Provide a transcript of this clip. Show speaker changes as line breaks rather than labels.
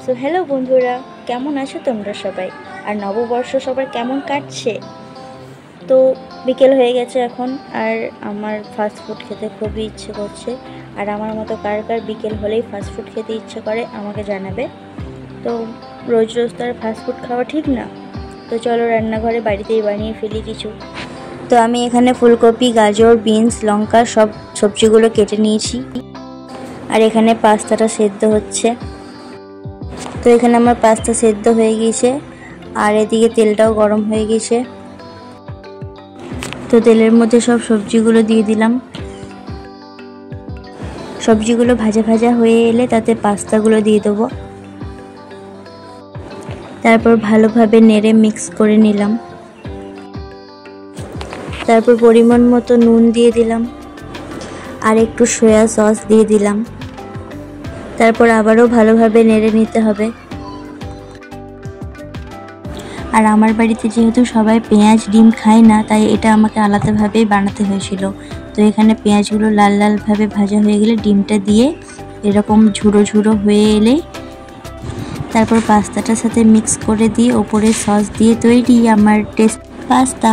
So hello বন্ধুরা, কেমন আছো তোমরা সবাই? আর নববর্ষ সবার কেমন কাটছে? তো বিকেল হয়ে গেছে এখন, আর আমার ফাস্টফুড খেতে খুবই ইচ্ছে করছে। আর আমার মতো কার কার বিকেল হলেই ফাস্টফুড খেতে ইচ্ছে করে আমাকে জানাবে। তো রোজ রোজ তো আর ফাস্টফুড খাওয়া ঠিক না, তো চলো রান্নাঘরে বাড়িতেই বানিয়ে ফেলি কিছু। তো আমি এখানে ফুলকপি, গাজর, বিনস, লঙ্কা সব সবজিগুলো কেটে নিয়েছি। আর এখানে পাস্তাটা সেদ্ধ হচ্ছে। তো এখানে আমার পাস্তা সেদ্ধ হয়ে গিয়েছে, আর এদিকে তেলটাও গরম হয়ে গেছে। তো তেলের মধ্যে সব সবজিগুলো দিয়ে দিলাম। সবজিগুলো ভাজা ভাজা হয়ে এলে তাতে পাস্তাগুলো দিয়ে দেবো। তারপর ভালোভাবে নেড়ে মিক্স করে নিলাম। তারপর পরিমাণ মতো নুন দিয়ে দিলাম, আর একটু সয়া সস দিয়ে দিলাম। তারপর আবারও ভালোভাবে নেড়ে নিতে হবে। আর আমার বাড়িতে যেহেতু সবাই পেঁয়াজ ডিম খায় না, তাই এটা আমাকে আলাদাভাবেই বানাতে হয়েছিল। তো এখানে পেঁয়াজগুলো লাল লালভাবে ভাজা হয়ে গেলে ডিমটা দিয়ে এরকম ঝুড়ো ঝুড়ো হয়ে এলে তারপর পাস্তাটার সাথে মিক্স করে দিয়ে ওপরে সস দিয়ে তৈরি আমার টেস্ট পাস্তা।